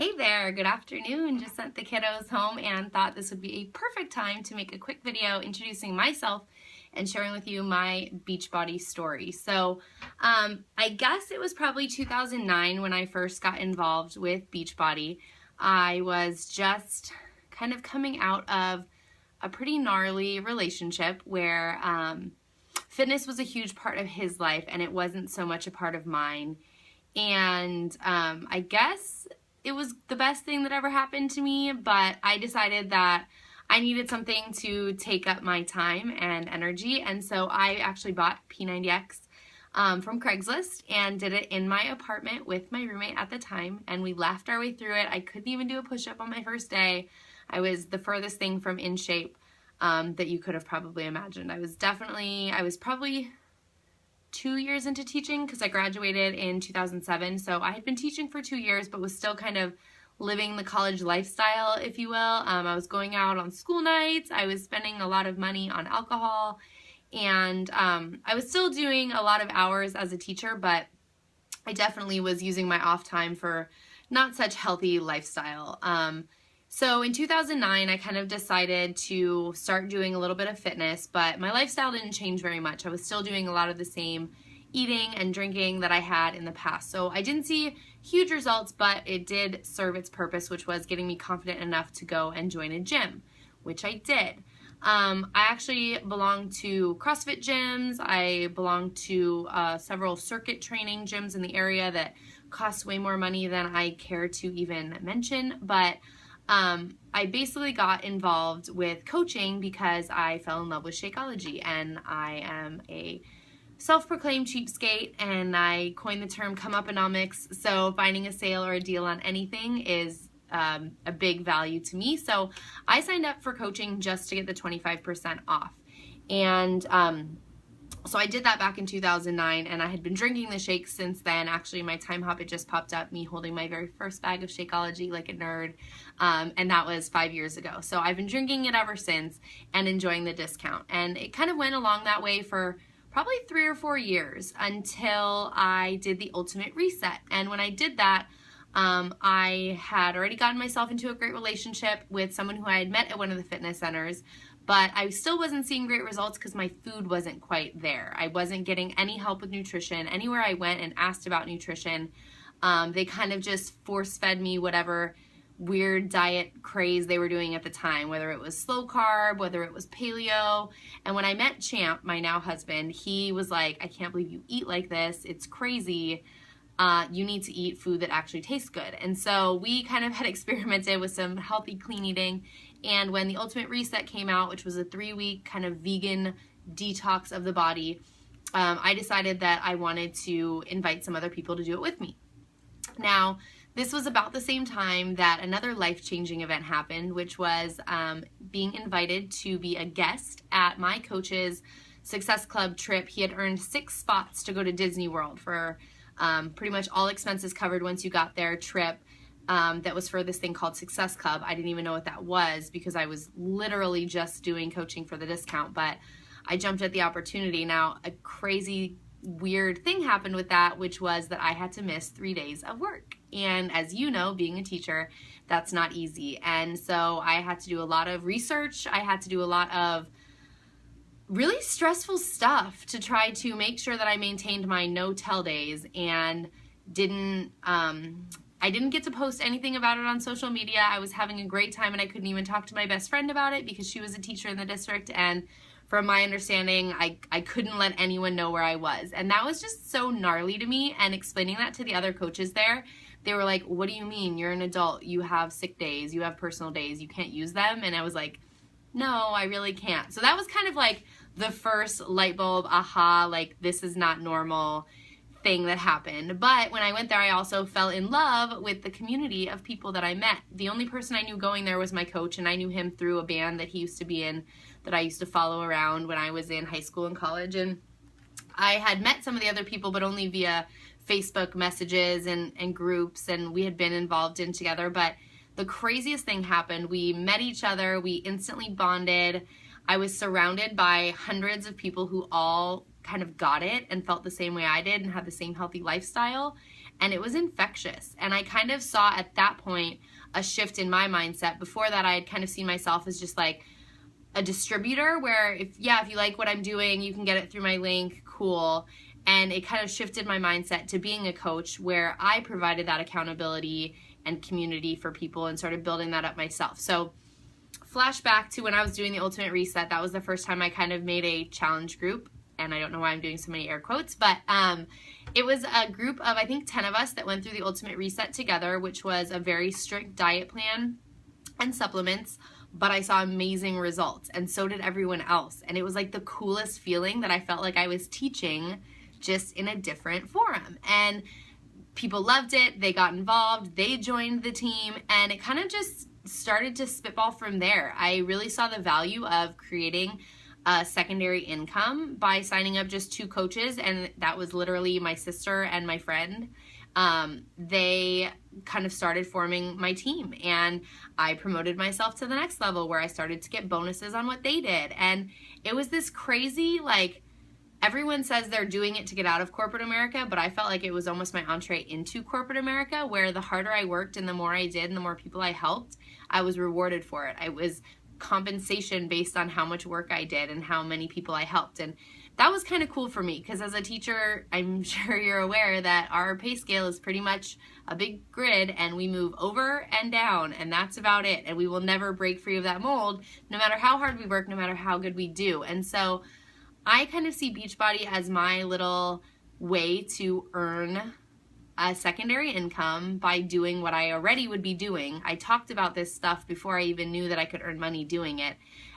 Hey there, good afternoon. Just sent the kiddos home and thought this would be a perfect time to make a quick video introducing myself and sharing with you my Beachbody story. So I guess it was probably 2009 when I first got involved with Beachbody. I was just kind of coming out of a pretty gnarly relationship where fitness was a huge part of his life and it wasn't so much a part of mine. And I guess it was the best thing that ever happened to me, but I decided that I needed something to take up my time and energy, and so I actually bought P90X from Craigslist and did it in my apartment with my roommate at the time, and we laughed our way through it. I couldn't even do a push-up on my first day. I was the furthest thing from in shape that you could have probably imagined. I was probably 2 years into teaching because I graduated in 2007, so I had been teaching for 2 years but was still kind of living the college lifestyle, if you will. I was going out on school nights, I was spending a lot of money on alcohol, and I was still doing a lot of hours as a teacher, but I definitely was using my off time for not such healthy lifestyle. So in 2009, I kind of decided to start doing a little bit of fitness, but my lifestyle didn't change very much. I was still doing a lot of the same eating and drinking that I had in the past. So I didn't see huge results, but it did serve its purpose, which was getting me confident enough to go and join a gym, which I did. I actually belong to CrossFit gyms. I belong to several circuit training gyms in the area that cost way more money than I care to even mention, but I basically got involved with coaching because I fell in love with Shakeology, and I am a self-proclaimed cheapskate, and I coined the term come-up-onomics, so finding a sale or a deal on anything is a big value to me. So I signed up for coaching just to get the 25% off, and so I did that back in 2009, and I had been drinking the shakes since then. Actually, my time hop, it just popped up, me holding my very first bag of Shakeology like a nerd, and that was 5 years ago. So I've been drinking it ever since and enjoying the discount, and it kind of went along that way for probably 3 or 4 years until I did the Ultimate Reset. And when I did that, I had already gotten myself into a great relationship with someone who I had met at one of the fitness centers, but I still wasn't seeing great results because my food wasn't quite there. I wasn't getting any help with nutrition. Anywhere I went and asked about nutrition, they kind of just force-fed me whatever weird diet craze they were doing at the time, whether it was slow carb, whether it was paleo. And when I met Champ, my now husband, he was like, I can't believe you eat like this. It's crazy. You need to eat food that actually tastes good. And so we kind of had experimented with some healthy, clean eating. And when the Ultimate Reset came out, which was a 3-week kind of vegan detox of the body, I decided that I wanted to invite some other people to do it with me. Now, this was about the same time that another life-changing event happened, which was being invited to be a guest at my coach's Success Club trip. He had earned 6 spots to go to Disney World for pretty much all expenses covered once you got there trip. That was for this thing called Success Club. I didn't even know what that was because I was literally just doing coaching for the discount, but I jumped at the opportunity. Now, a crazy, weird thing happened with that, which was that I had to miss 3 days of work. And as you know, being a teacher, that's not easy. And so I had to do a lot of research. I had to do a lot of really stressful stuff to try to make sure that I maintained my no-tell days and I didn't get to post anything about it on social media. I was having a great time, and I couldn't even talk to my best friend about it because she was a teacher in the district, and from my understanding, I couldn't let anyone know where I was. And that was just so gnarly to me, and explaining that to the other coaches there, they were like, what do you mean? You're an adult. You have sick days. You have personal days. You can't use them. And I was like, no, I really can't. So that was kind of like the first light bulb, aha, like this is not normal thing that happened. But when I went there, I also fell in love with the community of people that I met. The only person I knew going there was my coach, and I knew him through a band that he used to be in that I used to follow around when I was in high school and college. And I had met some of the other people, but only via Facebook messages and groups, and we had been involved in together. But the craziest thing happened. We met each other. We instantly bonded. I was surrounded by hundreds of people who all kind of got it and felt the same way I did and had the same healthy lifestyle. and it was infectious. And I kind of saw at that point a shift in my mindset. Before that, I had kind of seen myself as just like a distributor where if you like what I'm doing, you can get it through my link, cool. And it kind of shifted my mindset to being a coach where I provided that accountability and community for people and started building that up myself. So flashback to when I was doing the Ultimate Reset, that was the first time I kind of made a challenge group. And I don't know why I'm doing so many air quotes, but it was a group of, I think, 10 of us that went through the Ultimate Reset together, which was a very strict diet plan and supplements, but I saw amazing results, and so did everyone else. And it was like the coolest feeling that I felt like I was teaching just in a different forum. And people loved it, they got involved, they joined the team, and it kind of just started to spitball from there. I really saw the value of creating a secondary income by signing up just 2 coaches, and that was literally my sister and my friend. They kind of started forming my team, and I promoted myself to the next level where I started to get bonuses on what they did. And it was this crazy, like, everyone says they're doing it to get out of corporate America, but I felt like it was almost my entree into corporate America, where the harder I worked and the more I did and the more people I helped, I was rewarded for it. I was compensation based on how much work I did and how many people I helped. And that was kind of cool for me, because as a teacher, I'm sure you're aware that our pay scale is pretty much a big grid, and we move over and down, and that's about it. And we will never break free of that mold, no matter how hard we work, no matter how good we do. And so I kind of see Beachbody as my little way to earn a secondary income by doing what I already would be doing. I talked about this stuff before I even knew that I could earn money doing it.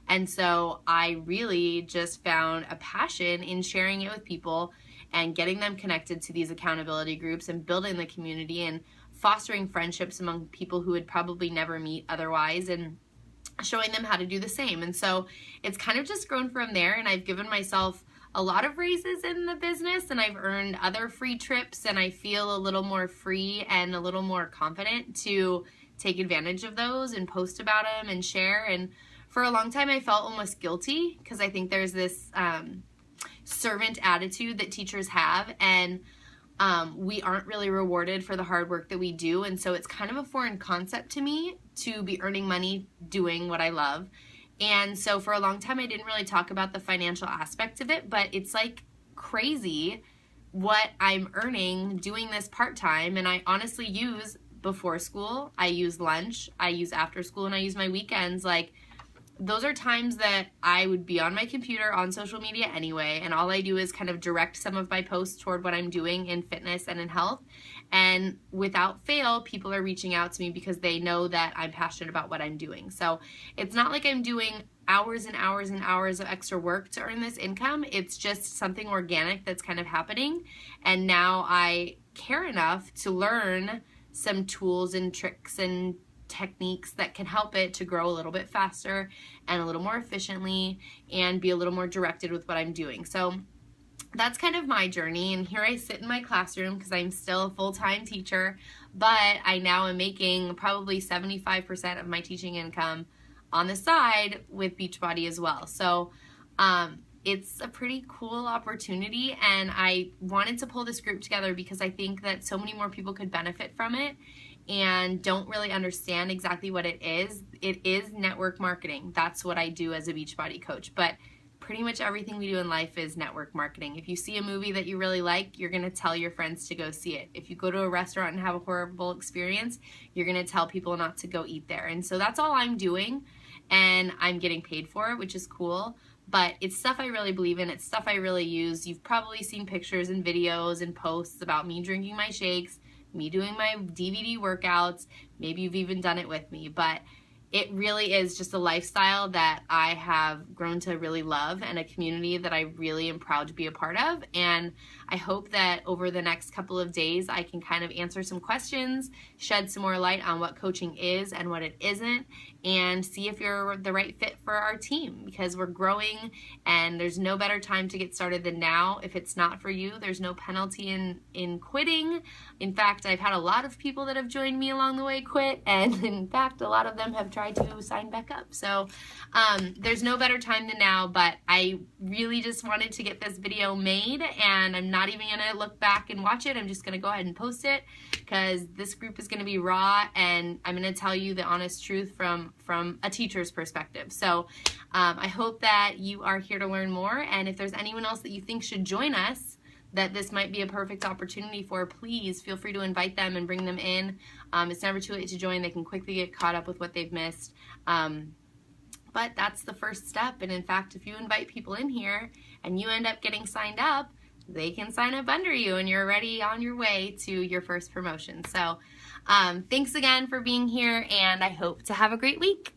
And so I really just found a passion in sharing it with people and getting them connected to these accountability groups and building the community and fostering friendships among people who would probably never meet otherwise, and showing them how to do the same. And so it's kind of just grown from there, and I've given myself a lot of raises in the business, and I've earned other free trips, and I feel a little more free and a little more confident to take advantage of those and post about them and share. And for a long time I felt almost guilty, because I think there's this servant attitude that teachers have, and we aren't really rewarded for the hard work that we do. And so it's kind of a foreign concept to me to be earning money doing what I love. And so for a long time I didn't really talk about the financial aspect of it, but it's like crazy what I'm earning doing this part-time. And I honestly use before school, I use lunch, I use after school, and I use my weekends. Like, those are times that I would be on my computer on social media anyway, and all I do is kind of direct some of my posts toward what I'm doing in fitness and in health. And without fail, people are reaching out to me because they know that I'm passionate about what I'm doing. So it's not like I'm doing hours and hours and hours of extra work to earn this income. It's just something organic that's kind of happening. And now I care enough to learn some tools and tricks and techniques that can help it to grow a little bit faster and a little more efficiently and be a little more directed with what I'm doing. So that's kind of my journey. And here I sit in my classroom because I'm still a full-time teacher, but I now am making probably 75% of my teaching income on the side with Beachbody as well. So it's a pretty cool opportunity, and I wanted to pull this group together because I think that so many more people could benefit from it and don't really understand exactly what it is. It is network marketing. That's what I do as a Beachbody coach. But pretty much everything we do in life is network marketing. If you see a movie that you really like, you're going to tell your friends to go see it. If you go to a restaurant and have a horrible experience, you're going to tell people not to go eat there. And so that's all I'm doing, and I'm getting paid for it, which is cool. But it's stuff I really believe in. It's stuff I really use. You've probably seen pictures and videos and posts about me drinking my shakes, me doing my DVD workouts. Maybe you've even done it with me. But it really is just a lifestyle that I have grown to really love, and a community that I really am proud to be a part of. And I hope that over the next couple of days I can kind of answer some questions, shed some more light on what coaching is and what it isn't, and see if you're the right fit for our team, because we're growing and there's no better time to get started than now. If it's not for you, there's no penalty in quitting. In fact, I've had a lot of people that have joined me along the way quit, and in fact a lot of them have tried to sign back up. So there's no better time than now, but I really just wanted to get this video made, and I'm not not even gonna look back and watch it. I'm just gonna go ahead and post it because this group is gonna be raw, and I'm gonna tell you the honest truth from a teacher's perspective. So I hope that you are here to learn more, and if there's anyone else that you think should join us that this might be a perfect opportunity for, please feel free to invite them and bring them in. It's never too late to join. They can quickly get caught up with what they've missed. But that's the first step. And in fact, if you invite people in here and you end up getting signed up, they can sign up under you and you're already on your way to your first promotion. So thanks again for being here, and I hope to have a great week.